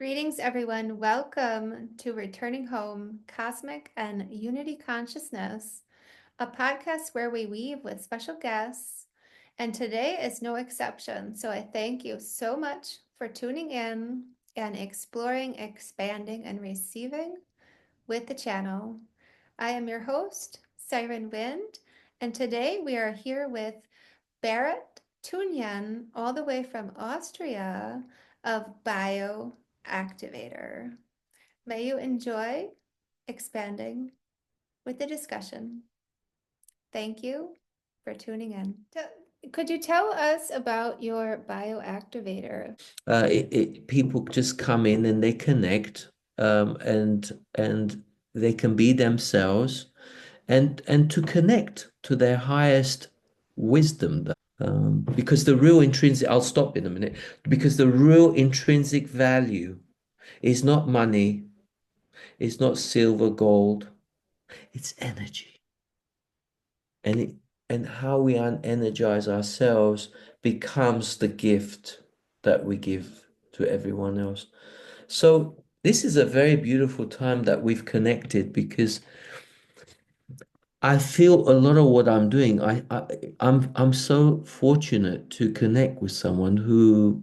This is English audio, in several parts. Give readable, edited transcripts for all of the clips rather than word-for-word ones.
Greetings, everyone. Welcome to Returning Home Cosmic and Unity Consciousness, a podcast where we weave with special guests. And today is no exception. So I thank you so much for tuning in and exploring, expanding, and receiving with the channel. I am your host, Syren Wind, and today we are here with Baret Tounian, all the way from Austria, of bioactivator. May you enjoy expanding with the discussion. Thank you for tuning in. Could you tell us about your bioactivator? People just come in and they connect, and they can be themselves, and to connect to their highest wisdom. Because the real intrinsic, I'll stop in a minute, because the real intrinsic value is not money, it's not silver, gold, it's energy. And it, and how we energize ourselves becomes the gift that we give to everyone else. So this is a very beautiful time that we've connected because I feel a lot of what I'm doing. I'm so fortunate to connect with someone who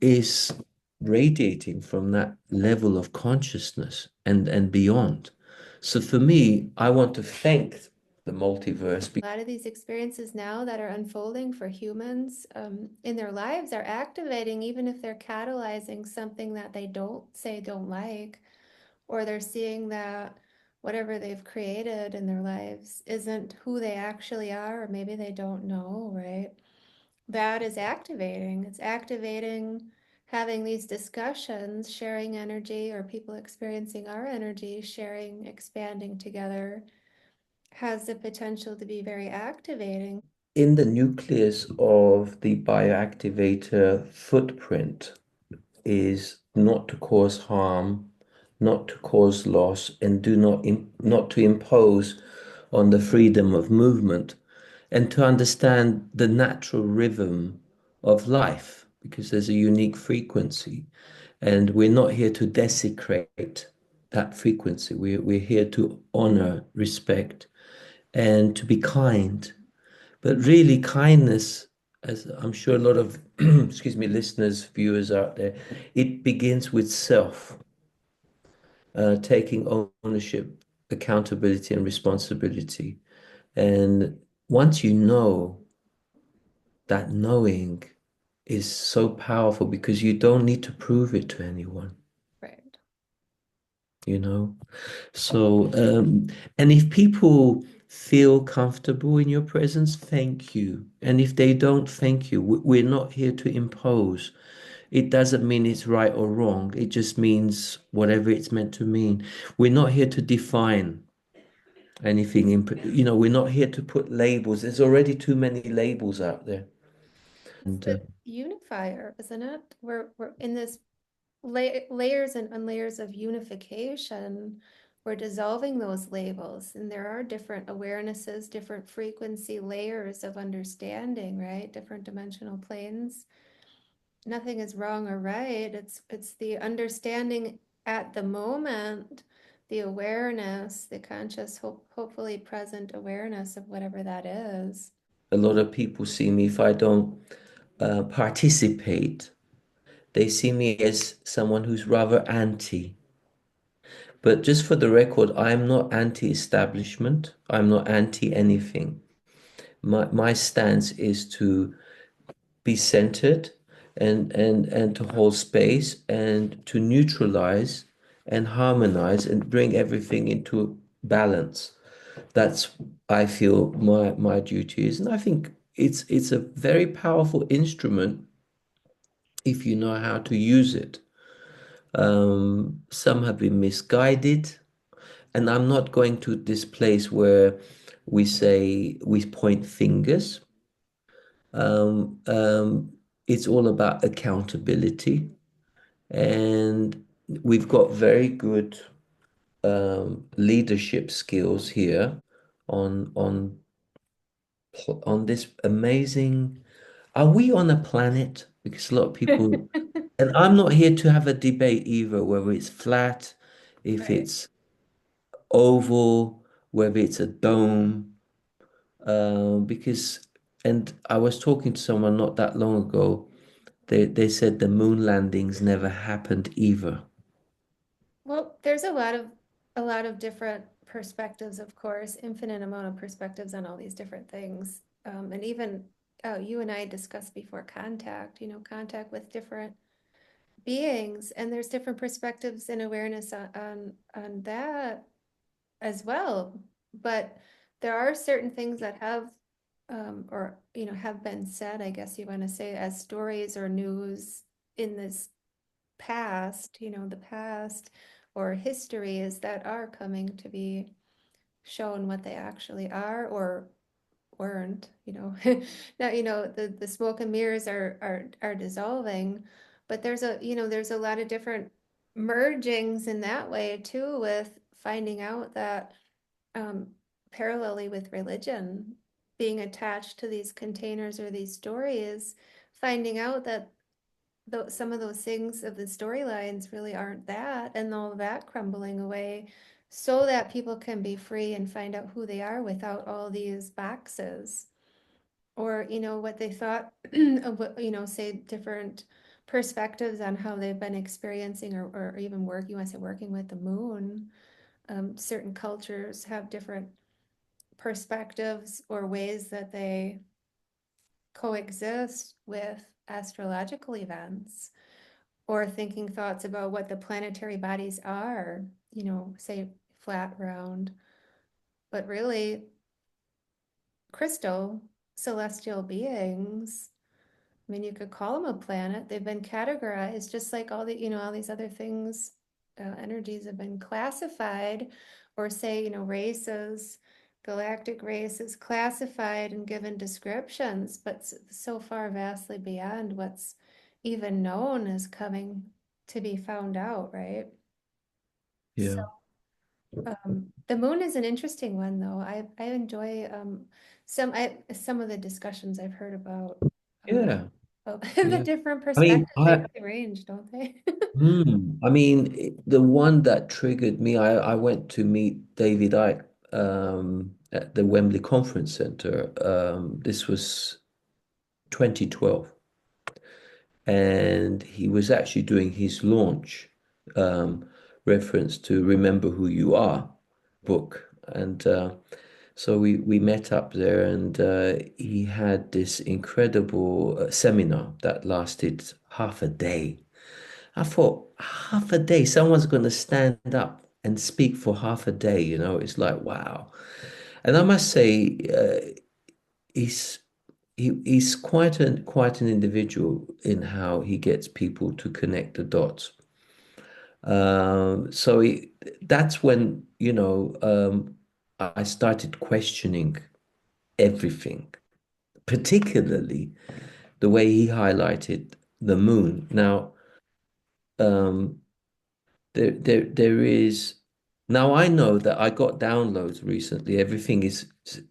is radiating from that level of consciousness and beyond. So for me, I want to thank the multiverse. A lot of these experiences now that are unfolding for humans in their lives are activating, even if they're catalyzing something that they don't like, or they're seeing that whatever they've created in their lives isn't who they actually are, or maybe they don't know, right? That is activating. It's activating having these discussions, sharing energy, or people experiencing our energy, sharing, expanding together has the potential to be very activating. In the nucleus of the bioactivator footprint is not to cause harm, not to cause loss, and do not to impose on the freedom of movement, and to understand the natural rhythm of life, because there's a unique frequency, and we're not here to desecrate that frequency. We're here to honor, respect, and to be kind. But really, kindness, as I'm sure a lot of, excuse me, listeners, viewers out there, it begins with self, taking ownership, accountability, and responsibility. And once you know, that knowing is so powerful because you don't need to prove it to anyone, Right. you know? So, and if people feel comfortable in your presence, thank you. And if they don't, thank you. We're not here to impose. It doesn't mean it's right or wrong. It just means whatever it's meant to mean. We're not here to define anything. We're not here to put labels. There's already too many labels out there. It's And the unifier, isn't it? We're in this layers and layers of unification. We're dissolving those labels, and there are different awarenesses, different frequency layers of understanding, right? Different dimensional planes. Nothing is wrong or right. It's the understanding at the moment, the awareness, the conscious, hopefully present awareness of whatever that is. a lot of people see me if I don't participate. They see me as someone who's rather anti. But just for the record, I'm not anti-establishment. I'm not anti anything. My stance is to be centered and to hold space and to neutralize and harmonize and bring everything into balance. That's, I feel, my duty is. And I think it's a very powerful instrument if you know how to use it. Some have been misguided, and I'm not going to this place where we point fingers. Um, um, it's all about accountability, and we've got very good leadership skills here on on on this amazing. Are we on a planet? Because a lot of people And I'm not here to have a debate either, whether it's flat, if Right. it's oval, whether it's a dome, because, and I was talking to someone not that long ago. They said the moon landings never happened either. Well, there's a lot of different perspectives, of course, infinite amount of perspectives on all these different things. And even you and I discussed before contact, contact with different beings, and there's different perspectives and awareness on that as well. But there are certain things that have or have been said, I guess you want to say, as stories or news in this past, the past or histories that are coming to be shown what they actually are or weren't, now, the smoke and mirrors are dissolving, but there's a lot of different mergings in that way too, with finding out that um parallelly with religion being attached to these containers or these stories, finding out that some of those things of the storylines really aren't that, and all of that crumbling away so that people can be free and find out who they are without all these boxes or what they thought of what say different perspectives on how they've been experiencing or even work you want to say working with the moon. Certain cultures have different perspectives or ways that they coexist with astrological events or thinking thoughts about what the planetary bodies are, say flat, round, but really crystal celestial beings. I mean, you could call them a planet. They've been categorized just like all these other things, energies have been classified, or say, races, galactic races classified and given descriptions, but so far vastly beyond what's even known is coming to be found out, right? So, Yeah. the moon is an interesting one, though. I enjoy some of the discussions I've heard um, Yeah. the Yeah. different I mean, perspectives. They really range, don't they? the one that triggered me, I went to meet David Icke at the Wembley Conference Center. This was 2012, and he was actually doing his launch um, reference to Remember Who You Are book. And so we met up there, and he had this incredible seminar that lasted half a day. I thought, half a day, someone's going to stand up and speak for half a day, it's like, wow. And I must say, he's he's quite an individual in how he gets people to connect the dots. So that's when, I started questioning everything, particularly the way he highlighted the moon. Now, um, there is now I know that I got downloads recently. Everything is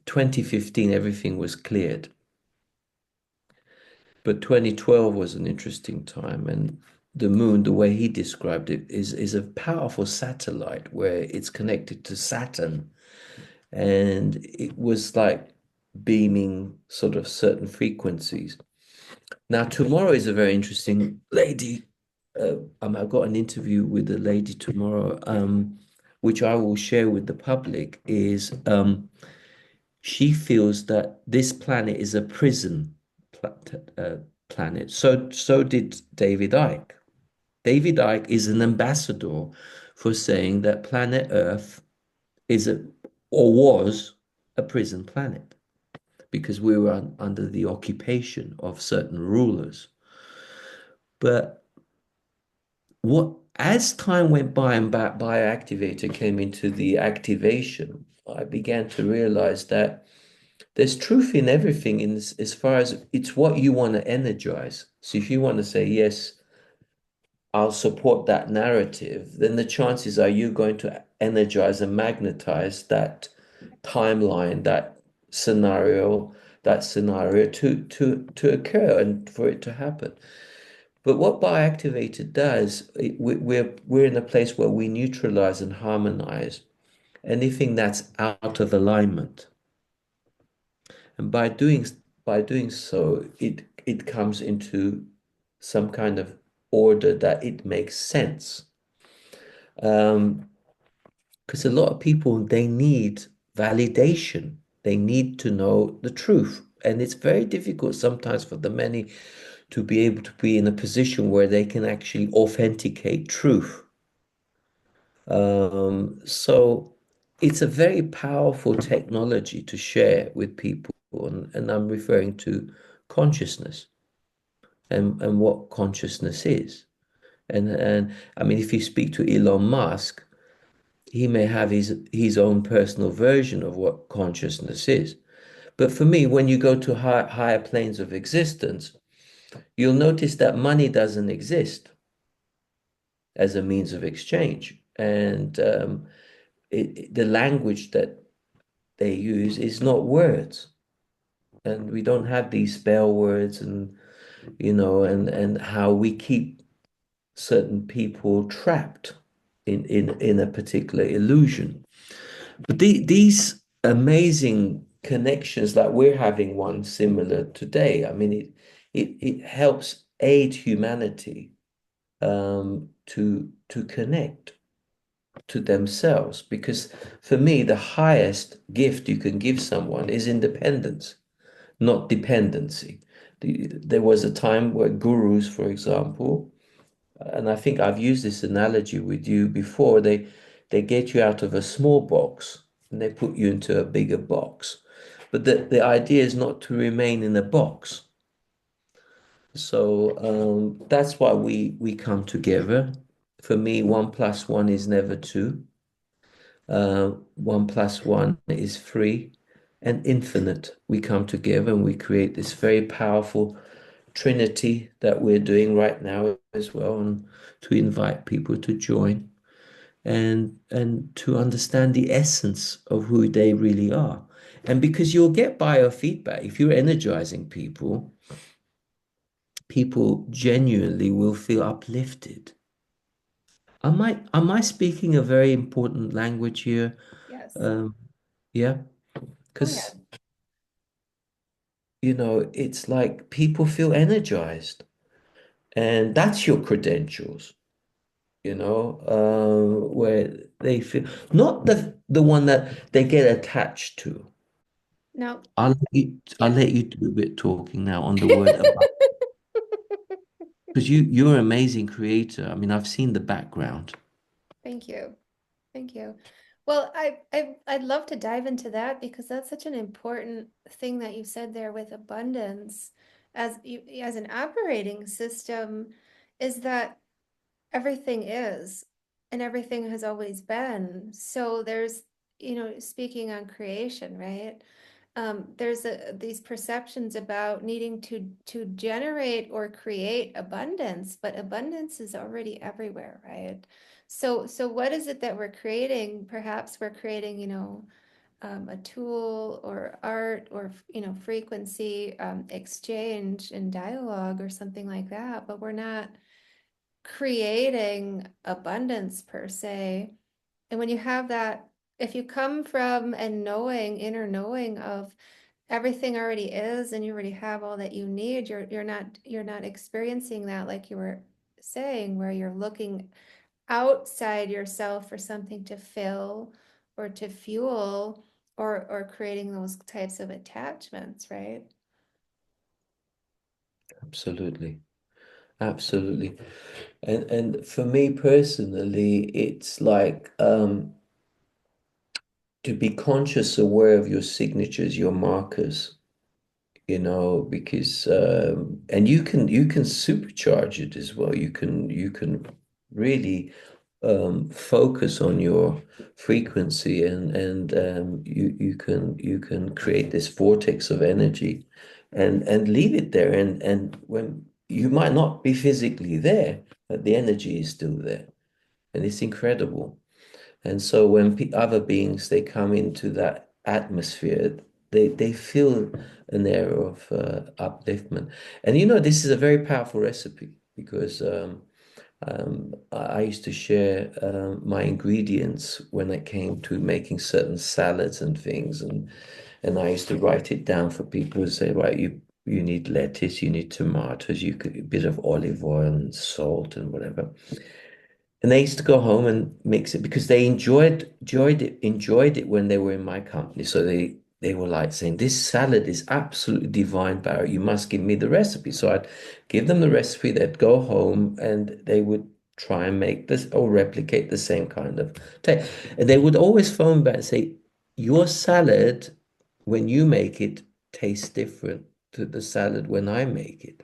2015, everything was cleared. But 2012 was an interesting time, and the moon, the way he described it, is a powerful satellite where it's connected to Saturn, and it was like beaming sort of certain frequencies. Now, tomorrow is a very interesting lady. I've got an interview with a lady tomorrow, which I will share with the public. She feels that this planet is a prison pla planet. So did David Icke. David Icke is an ambassador for saying that planet Earth is or was a prison planet because we were under the occupation of certain rulers. But as time went by and bioactivator came into the activation, I began to realize that there's truth in everything as far as it's what you want to energize. So if you want to say, yes, I'll support that narrative, then the chances are you're going to energize and magnetize that timeline, that scenario to occur and for it to happen. But what bioactivator does, we're in a place where we neutralize and harmonize anything that's out of alignment. And by doing so, it comes into some kind of order that it makes sense. Um, because a lot of people they need validation. They need to know the truth. And it's very difficult sometimes for the many to be able to be in a position where they can actually authenticate truth. So it's a very powerful technology to share with people, and I'm referring to consciousness and what consciousness is. And I mean, if you speak to Elon Musk, he may have his own personal version of what consciousness is. But for me, when you go to higher planes of existence, you'll notice that money doesn't exist as a means of exchange. And the language that they use is not words. And we don't have these spell words and, and how we keep certain people trapped in a particular illusion. But these amazing connections that we're having one similar today, I mean, it helps aid humanity to connect to themselves. Because for me, the highest gift you can give someone is independence, not dependency. There was a time where gurus, for example, and I think I've used this analogy with you before, they get you out of a small box and they put you into a bigger box. But the idea is not to remain in a box. So that's why we come together. For me, 1 plus 1 is never two. 1 plus 1 is three and infinite. We come together and we create this very powerful trinity that we're doing right now as well, and to invite people to join and to understand the essence of who they really are. And because you'll get biofeedback if you're energizing people, people genuinely will feel uplifted. Am I speaking a very important language here? Yes. Um, yeah, Go ahead. because it's like people feel energized, and that's your credentials. Where they feel not the one that they get attached to. No. I'll Yeah. let you do a bit talking now on the word abundance because you're an amazing creator. I mean, I've seen the background. Thank you. Thank you. Well, I'd love to dive into that because that's such an important thing that you said there with abundance as an operating system, is that everything is and everything has always been. So there's, speaking on creation, right? There's these perceptions about needing to generate or create abundance, but abundance is already everywhere, right? So what is it that we're creating? Perhaps we're creating, a tool or art or, frequency, exchange and dialogue or something like that, but we're not creating abundance per se. And when you have that, if you come from and knowing, inner knowing of everything already is and you already have all that you need, you're not experiencing that like you were saying, where you're looking outside yourself for something to fill or to fuel or creating those types of attachments, right? Absolutely, absolutely. And for me personally, it's like to be conscious, aware of your signatures, your markers. Because and you can supercharge it as well. You can really focus on your frequency and you can create this vortex of energy and leave it there. And when you might not be physically there, but the energy is still there, and it's incredible. And so when other beings they come into that atmosphere, they feel an air of upliftment. And this is a very powerful recipe. because I used to share my ingredients when it came to making certain salads and things, and I used to write it down for people to say, right, you need lettuce, you need tomatoes, you could a bit of olive oil and salt and whatever. And they used to go home and mix it because they enjoyed it when they were in my company. So they were like saying, "This salad is absolutely divine, Barry. You must give me the recipe." So I'd give them the recipe. They'd go home and they would try and make this or replicate the same kind of taste. And they would always phone back and say, "Your salad, when you make it, tastes different to the salad when I make it."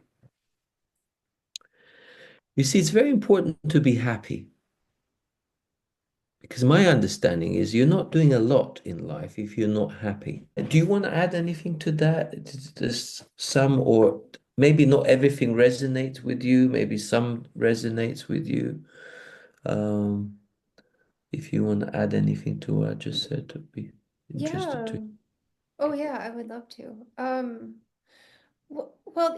You see, it's very important to be happy. Because my understanding is you're not doing a lot in life if you're not happy. Do you want to add anything to that? Does some or maybe not everything resonates with you, maybe some resonates with you. Um, if you want to add anything to what I just said, I'd be interested Yeah. to. Oh yeah, I would love to. Well,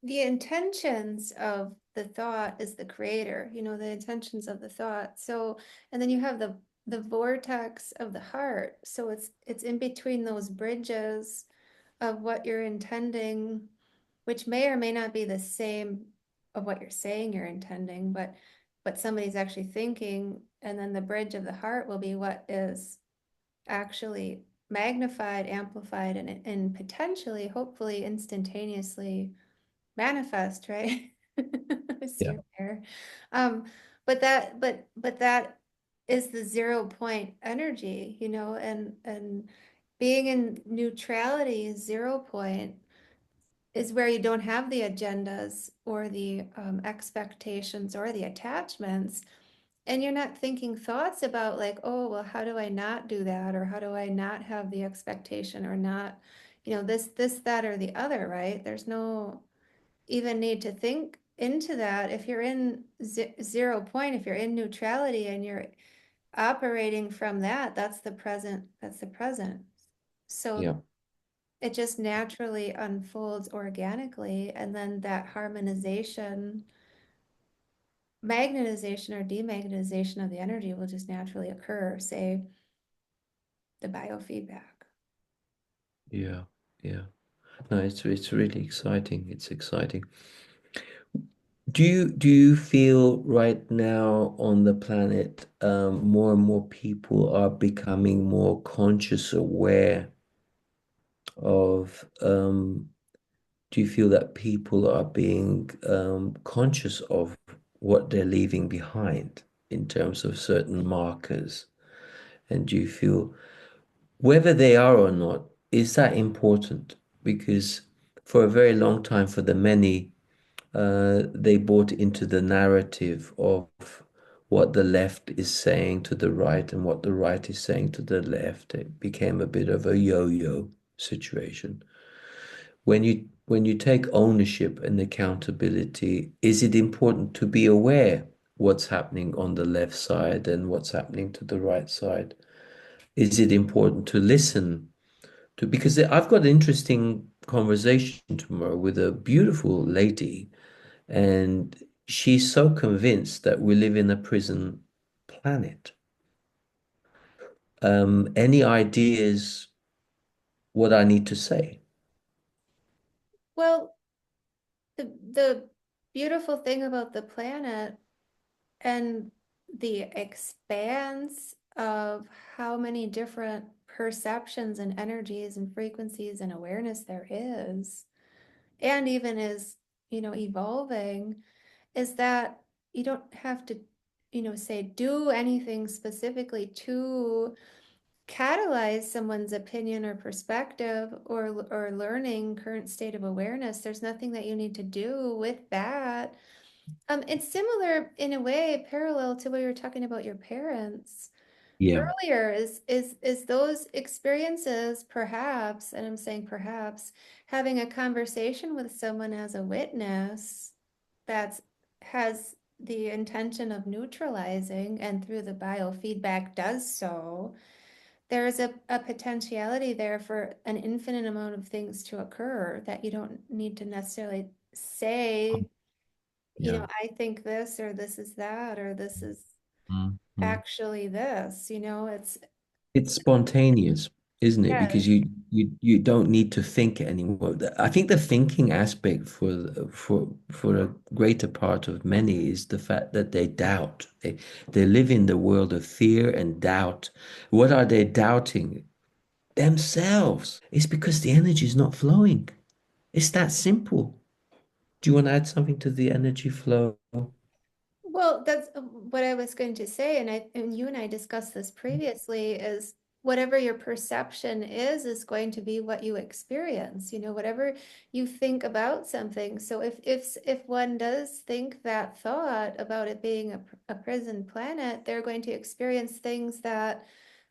the intentions of the thought is the creator, the intentions of the thought. So, and then you have the vortex of the heart. So it's in between those bridges of what you're intending, which may or may not be the same of what you're saying you're intending, but somebody's actually thinking, and then the bridge of the heart will be what is actually magnified, amplified, and potentially, hopefully, instantaneously manifest, right? Yeah, Steer there. Um, but that is the 0 point energy, and being in neutrality, 0 point, is where you don't have the agendas or the expectations or the attachments, and you're not thinking thoughts about like, oh, well, how do I not do that? Or how do I not have the expectation or not, this, that, or the other, right? There's no even need to think into that. If you're in 0 point, if you're in neutrality and you're operating from that, that's the present. That's the present. So yeah, it just naturally unfolds organically. And then that harmonization, magnetization or demagnetization of the energy will just naturally occur, say the biofeedback. yeah, yeah. No, it's really exciting. It's exciting. Do you feel right now on the planet, more and more people are becoming more conscious, aware of, do you feel that people are being conscious of what they're leaving behind in terms of certain markers? And do you feel whether they are or not, is that important? Because for a very long time, for the many, they bought into the narrative of what the left is saying to the right and what the right is saying to the left. It became a bit of a yo-yo situation. When you take ownership and accountability, is it important to be aware what's happening on the left side and what's happening to the right side? Is it important to listen to, because I've got an interesting conversation tomorrow with a beautiful lady, and she's so convinced that we live in a prison planet. Any ideas what I need to say? Well, the beautiful thing about the planet and the expanse of how many different perceptions and energies and frequencies and awareness there is, and even is, evolving, is that you don't have to, say do anything specifically to catalyze someone's opinion or perspective or learning current state of awareness. There's nothing that you need to do with that. It's similar in a way, parallel to what you were talking about your parents Yeah, earlier. Is those experiences perhaps, and I'm saying perhaps, having a conversation with someone as a witness that's has the intention of neutralizing and through the biofeedback does so, there's a potentiality there for an infinite amount of things to occur that you don't need to necessarily say Yeah. I think this, or this is that, or this is Mm-hmm. actually this, It's spontaneous, isn't it? Because yes. you don't need to think anymore. I think the thinking aspect for a greater part of many is the fact that they doubt. They live in the world of fear and doubt. What are they doubting? Themselves. It's because the energy is not flowing. It's that simple. Do you want to add something to the energy flow? Well, that's what I was going to say, and you and I discussed this previously, is whatever your perception is going to be what you experience, whatever you think about something. So if one does think that thought about it being a prison planet, they're going to experience things that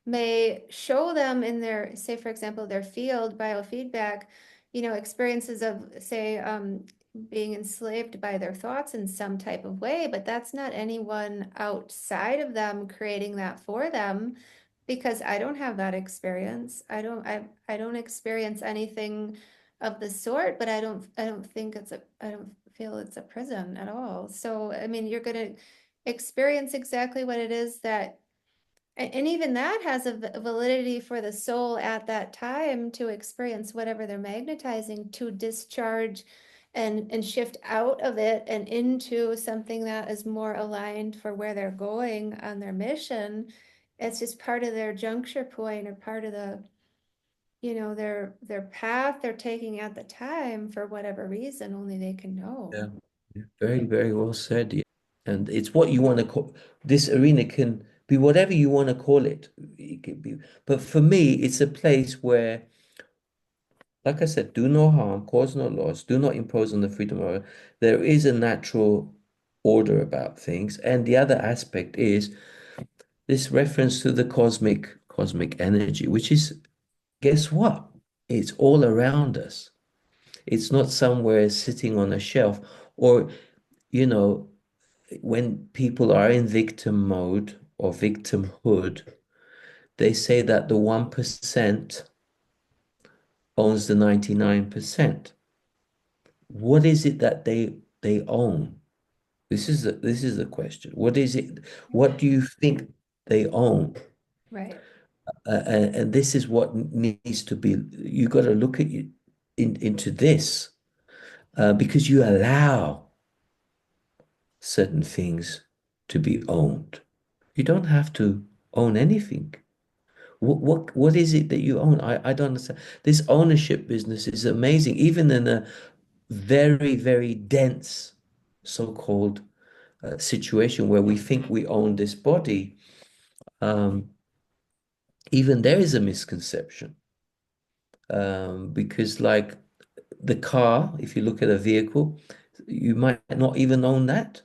may show them in their, say, for example, their field biofeedback, experiences of, say, being enslaved by their thoughts in some type of way, but that's not anyone outside of them creating that for them, because I don't have that experience. I don't experience anything of the sort, but I don't feel it's a prison at all. So, I mean, you're going to experience exactly what it is that, and even that has a validity for the soul at that time to experience whatever they're magnetizing, to discharge and shift out of it and into something that is more aligned for where they're going on their mission. It's just part of their juncture point, or part of their path they're taking at the time, for whatever reason only they can know. Yeah. Yeah. Very, very well said. Yeah. And it's what you want to call this arena can be whatever you want to call it. It could be, but for me, it's a place where, like I said, do no harm, cause no loss, do not impose on the freedom of others. There is a natural order about things. And the other aspect is this reference to the cosmic energy, which is, guess what? It's all around us. It's not somewhere sitting on a shelf or, you know, when people are in victim mode or victimhood, they say that the 1% owns the 99%. What is it that they own? This is the question. What is it? What do you think they own? Right. And this is what needs to be. You got to look at you into this because you allow certain things to be owned. You don't have to own anything. What is it that you own? I don't understand. This ownership business is amazing, even in a very, very dense so-called situation where we think we own this body. Um, Even there is a misconception because, like the car, if you look at a vehicle, you might not even own that.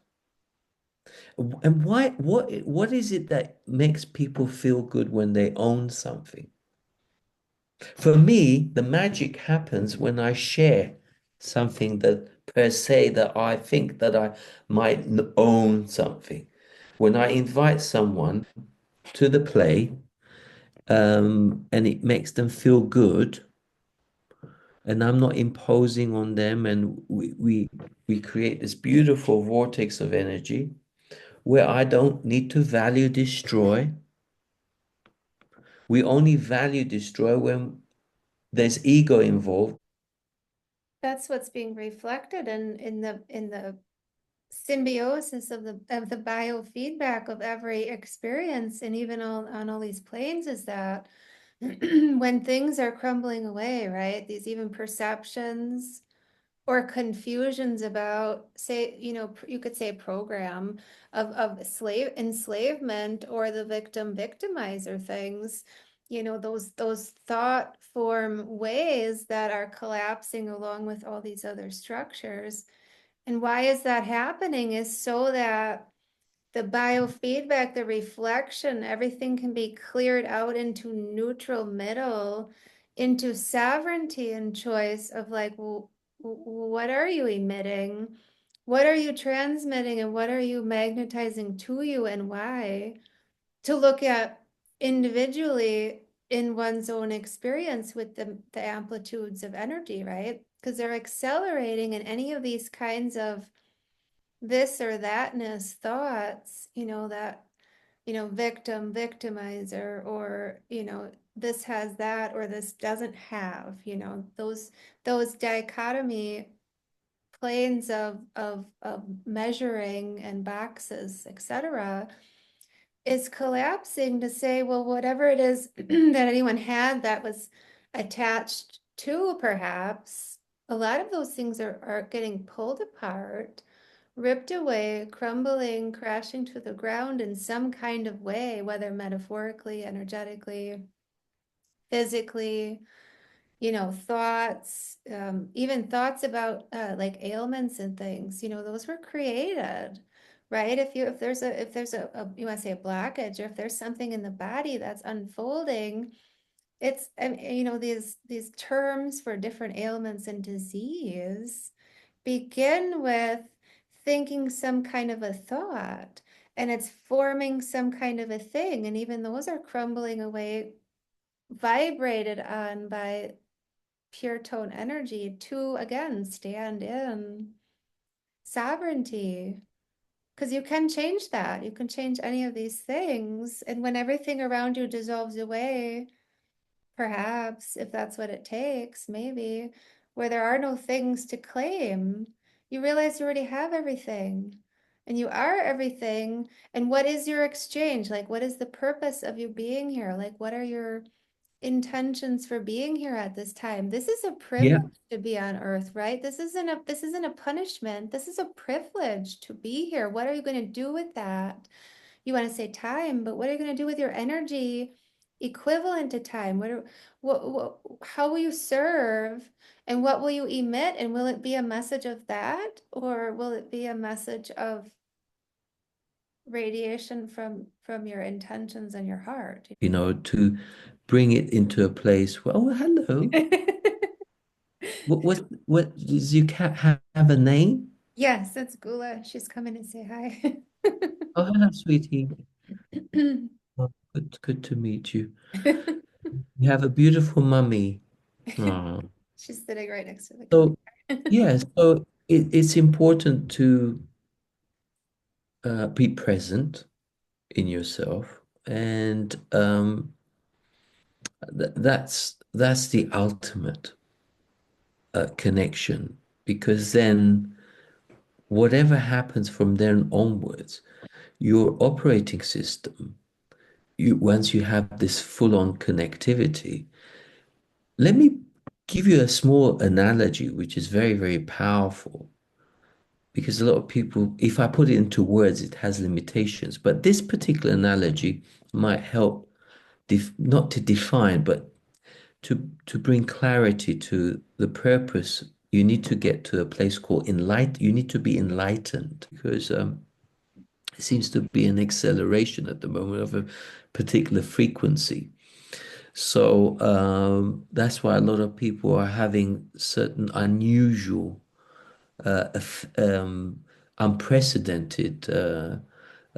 And why? What is it that makes people feel good when they own something? For me, the magic happens when I share something that per se that I think that I might own something. When I invite someone to the play, and it makes them feel good, and I'm not imposing on them, and we create this beautiful vortex of energy where I don't need to value destroy. We only value destroy when there's ego involved. That's what's being reflected in the symbiosis of the biofeedback of every experience, and even on all these planes, is that when things are crumbling away, right? These even perceptions or confusions about, say, you could say program of slave enslavement, or the victim victimizer things, those thought form ways that are collapsing along with all these other structures. And why is that happening? Is so that the biofeedback, the reflection, everything can be cleared out into neutral middle, into sovereignty and choice of, like, well, what are you emitting? What are you transmitting? And what are you magnetizing to you, and why? To look at individually in one's own experience with the amplitudes of energy, right? Because they're accelerating in any of these kinds of this or thatness thoughts, that, victim, victimizer, or, this has that or this doesn't have, those dichotomy planes of measuring and boxes, etc., is collapsing to say, well, whatever it is that anyone had that was attached to, perhaps, a lot of those things are getting pulled apart, ripped away, crumbling, crashing to the ground in some kind of way, whether metaphorically, energetically, physically, thoughts, even thoughts about like ailments and things, those were created, right? If there's a you want to say a blockage, or if there's something in the body that's unfolding, these terms for different ailments and disease begin with thinking some kind of a thought, and it's forming some kind of a thing, and even those are crumbling away, vibrated on by pure tone energy to again stand in sovereignty, because you can change that, you can change any of these things, and when everything around you dissolves away, perhaps, if that's what it takes, maybe, where there are no things to claim, you realize you already have everything, and you are everything. And what is your exchange? Like, what is the purpose of you being here? Like, what are your intentions for being here at this time? This is a Yeah. privilege to be on earth, right? This isn't a punishment. This is a privilege to be here. What are you going to do with that? You want to say time, but what are you going to do with your energy equivalent to time? How will you serve, and what will you emit? And will it be a message of that, or will it be a message of radiation from your intentions and your heart? To bring it into a place where, oh, hello. What does your cat have a name? Yes, it's Gula. She's coming to say hi. Oh, hello, sweetie. Oh, good to meet you. You have a beautiful mummy. Oh. She's sitting right next to the So, computer. yeah, so it's important to be present in yourself, and that's the ultimate connection, because then whatever happens from then onwards, your operating system, once you have this full-on connectivity, let me give you a small analogy, which is very, very powerful, because a lot of people, if I put it into words, it has limitations. But this particular analogy might help, not to define, but to bring clarity to the purpose. You need to get to a place called enlighten. You need to be enlightened, because it seems to be an acceleration at the moment of a particular frequency. So that's why a lot of people are having certain unusual, unprecedented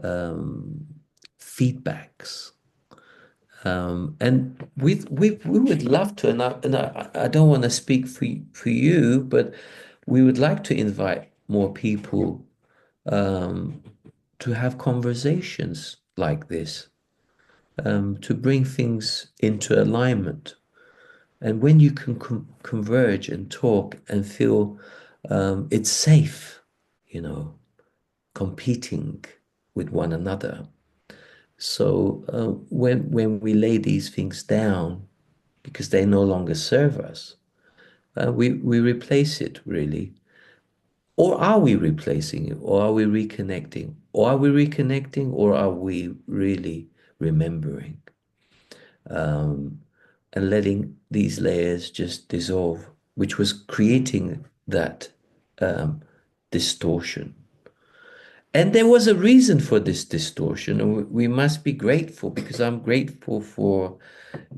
um, feedbacks. And we would love to, and I don't want to speak for you, but we would like to invite more people um, to have conversations like this, to bring things into alignment. And when you can converge and talk and feel it's safe, you know, competing with one another. So when we lay these things down because they no longer serve us, we replace it really. Or are we replacing it? Or are we reconnecting? Or are we reconnecting? Or are we really remembering? um, and letting these layers just dissolve, which was creating that um, distortion. And there was a reason for this distortion, and we must be grateful, because I'm grateful for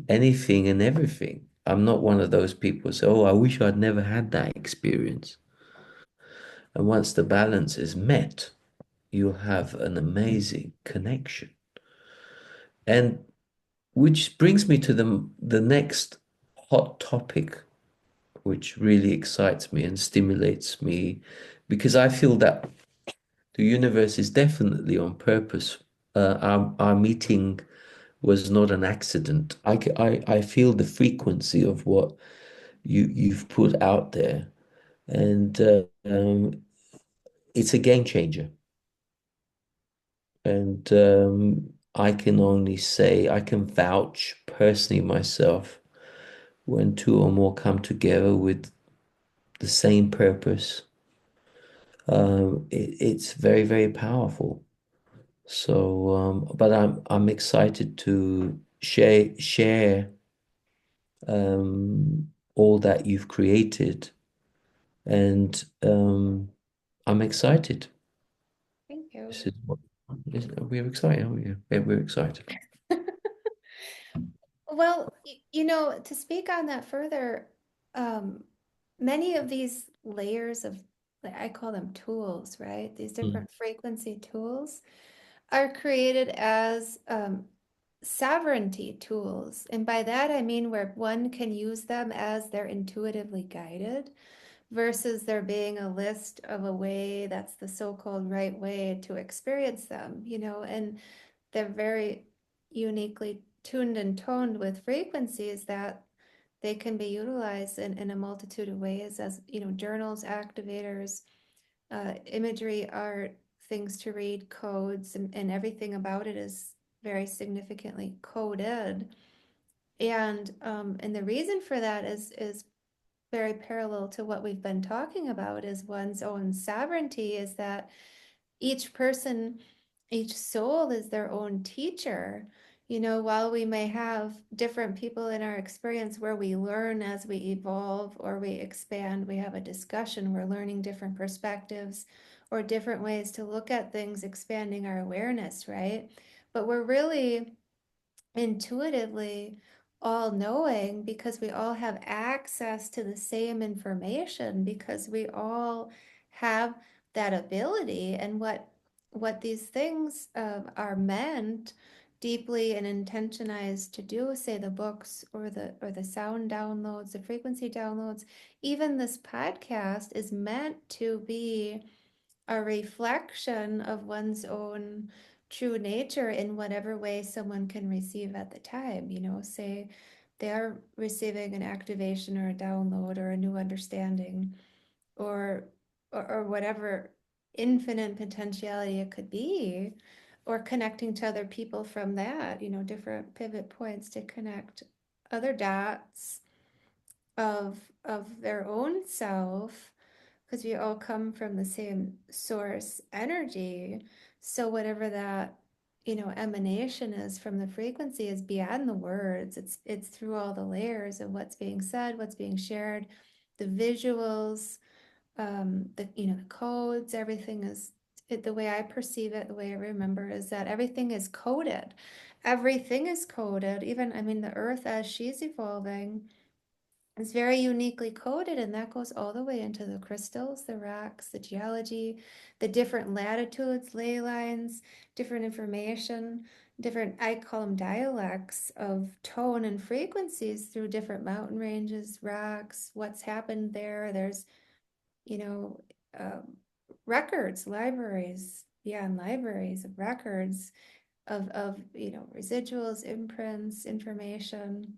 anything and everything. I'm not one of those people who say, oh, I wish I'd never had that experience. And once the balance is met, you'll have an amazing connection. And which brings me to the next hot topic, which really excites me and stimulates me, because I feel that The universe is definitely on purpose. Our meeting was not an accident. I feel the frequency of what you've put out there, and it's a game changer. And I can only say I can vouch personally myself when two or more come together with the same purpose. It's very, very powerful. So, but I'm excited to share all that you've created, and I'm excited. Thank This you. is what we're excited, aren't we? Yeah, we're excited. Well, you know, to speak on that further, um, many of these layers of, like, I call them tools, right? These Mm, different frequency tools are created as sovereignty tools. And by that, I mean where one can use them as they're intuitively guided versus there being a list of a way that's the so-called right way to experience them, you know, and they're very uniquely tuned and toned with frequencies that they can be utilized in a multitude of ways as, you know, journals, activators, imagery, art, things to read, codes, and everything about it is very significantly coded. And the reason for that is very parallel to what we've been talking about is one's own sovereignty, is that each person, each soul is their own teacher. You know, while we may have different people in our experience where we learn as we evolve or we expand, we have a discussion, we're learning different perspectives or different ways to look at things, expanding our awareness, right? But we're really intuitively all knowing because we all have access to the same information because we all have that ability. And what these things are meant deeply and intentionalized to do, say the books or the sound downloads, the frequency downloads, even this podcast is meant to be a reflection of one's own true nature in whatever way someone can receive at the time. You know, say they are receiving an activation or a download or a new understanding or or whatever infinite potentiality it could be, or connecting to other people from that, you know, different pivot points to connect other dots of their own self because we all come from the same source energy. So whatever that, you know, emanation is from the frequency is beyond the words. It's through all the layers of what's being said, what's being shared, the visuals, the, you know, the codes, everything is it, the way I perceive it, the way I remember is that everything is coded. Everything is coded. Even, I mean, the earth as she's evolving it's very uniquely coded, and that goes all the way into the crystals, the rocks, the geology, the different latitudes, ley lines, different information, different, I call them dialects of tone and frequencies through different mountain ranges, rocks, what's happened there. There's, you know, records, libraries, beyond libraries of records you know, residuals, imprints, information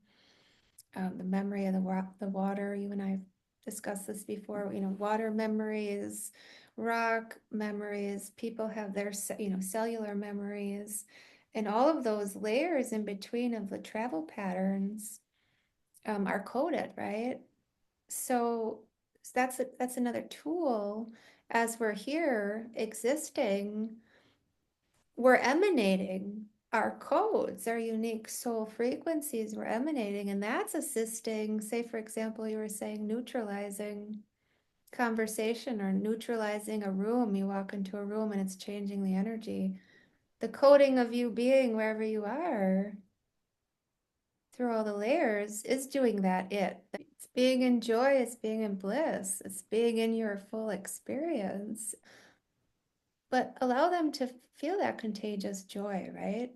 the memory of the water. You and I have discussed this before. You know, water memories, rock memories. People have their, you know, cellular memories, and all of those layers in between of the travel patterns are coded, right? So that's another tool as we're here existing we're emanating our codes, our unique soul frequencies we're emanating, and that's assisting, say, for example, you were saying neutralizing conversation or neutralizing a room. You walk into a room and it's changing the energy. The coding of you being wherever you are through all the layers is doing that. It's being in joy, it's being in bliss, it's being in your full experience. But allow them to feel that contagious joy, right?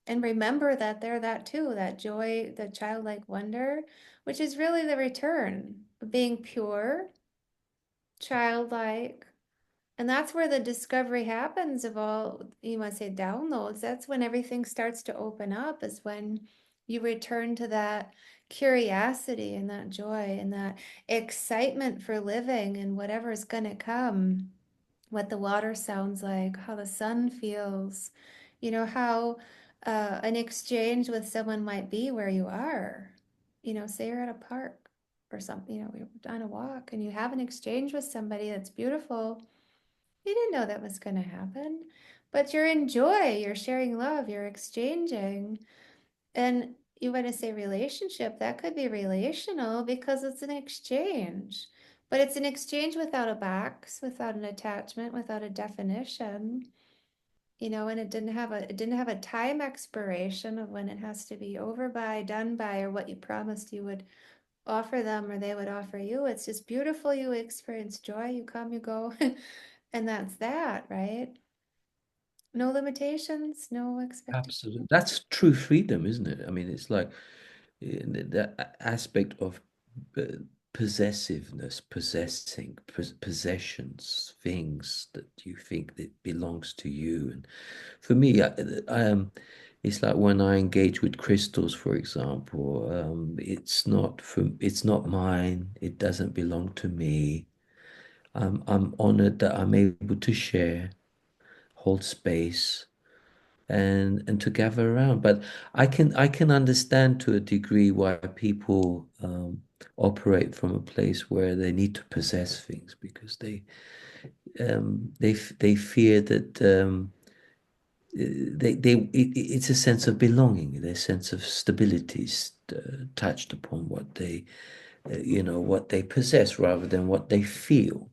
And remember that they're that too, that joy, the childlike wonder, which is really the return of being pure, childlike, And that's where the discovery happens of all, you might say downloads. That's when everything starts to open up, is when you return to that curiosity and that joy and that excitement for living and whatever's going to come, what the water sounds like, how the sun feels, how an exchange with someone might be where you are. Say you're at a park or something, you're on a walk and you have an exchange with somebody that's beautiful. You didn't know that was going to happen, but you're in joy, you're sharing love, you're exchanging. And you want to say relationship, that could be relational because it's an exchange. But it's an exchange without a box, without an attachment, without a definition, and it didn't have a time expiration of when it has to be over by, done by, or what you promised you would offer them or they would offer you. It's just beautiful. You experience joy, you come, you go, and that's that, right? No limitations, no expectations. Absolutely. That's true freedom, isn't it? I mean, it's like that aspect of uh, possessiveness, possessions, things that you think that belongs to you. And for me, it's like when I engage with crystals, for example, it's not mine. It doesn't belong to me. I'm honored that I'm able to share, hold space and to gather around. But I can understand to a degree why people operate from a place where they need to possess things because they fear that it's a sense of belonging, their sense of stability is touched upon what they possess rather than what they feel.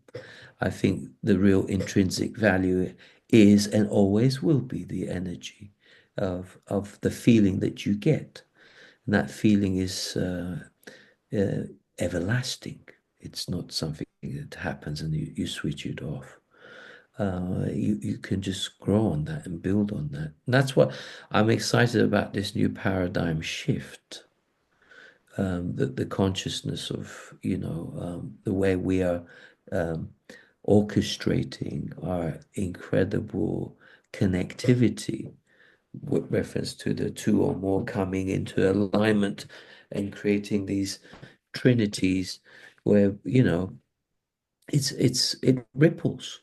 I think the real intrinsic value is and always will be the energy of the feeling that you get. And that feeling is uh, everlasting. It's not something that happens and you switch it off. You can just grow on that and build on that. And that's what I'm excited about this new paradigm shift. The consciousness of the way we are um, orchestrating our incredible connectivity with reference to the two or more coming into alignment and creating these trinities where it ripples,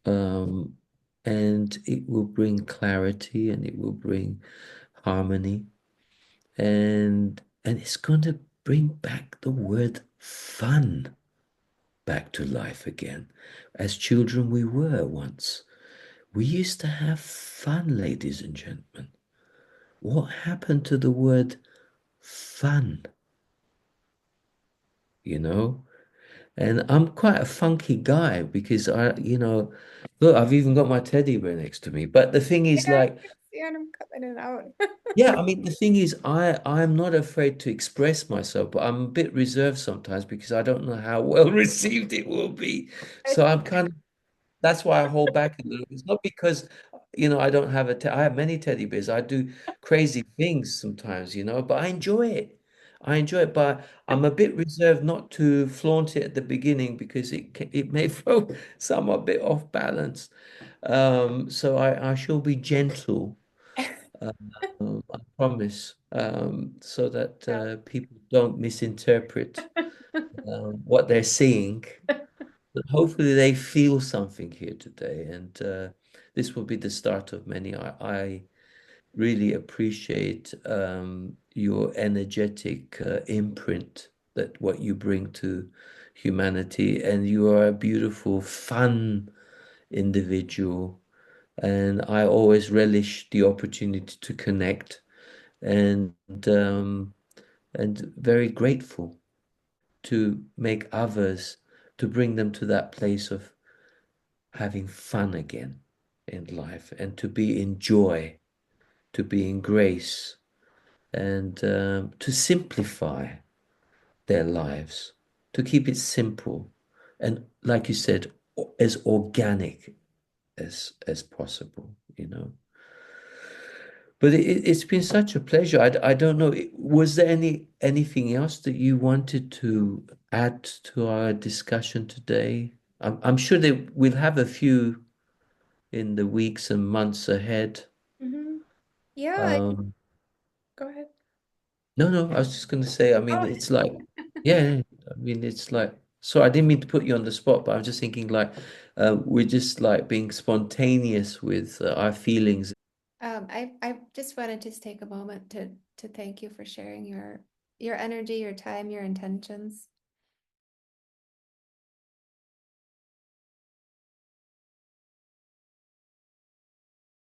um, and it will bring clarity and it will bring harmony, and it's going to bring back the word fun back to life again. As children, we were once. We used to have fun, ladies and gentlemen. What happened to the word fun? You know? And I'm quite a funky guy because look, I've even got my teddy bear next to me. But the thing is, Yeah, like, yeah, I'm coming it out. yeah, I mean, the thing is, I'm not afraid to express myself, but I'm a bit reserved sometimes because I don't know how well received it will be. So I'm kind of that's why I hold back a little. It's not because I don't have I have many teddy bears. I do crazy things sometimes, but I enjoy it. I enjoy it, but I'm a bit reserved not to flaunt it at the beginning because it may throw some a bit off balance. So I shall be gentle. I promise, so that people don't misinterpret what they're seeing. But hopefully, they feel something here today, and this will be the start of many. I really appreciate your energetic imprint that what you bring to humanity, and you are a beautiful, fun individual. And I always relish the opportunity to connect and um, and very grateful to make others, to bring them to that place of having fun again in life and to be in joy, to be in grace, and to simplify their lives, to keep it simple and, like you said, as organic as possible. But it's been such a pleasure. I don't know. Was there anything else that you wanted to add to our discussion today? I'm sure they we'll have a few in the weeks and months ahead. Hmm. Yeah, Um, go ahead. no, no, I was just going to say, I mean, Oh. it's like, yeah, I mean, it's like, so I didn't mean to put you on the spot, but I'm just thinking like, we're just like being spontaneous with our feelings. I just wanted to take a moment to thank you for sharing your energy, your time, your intentions.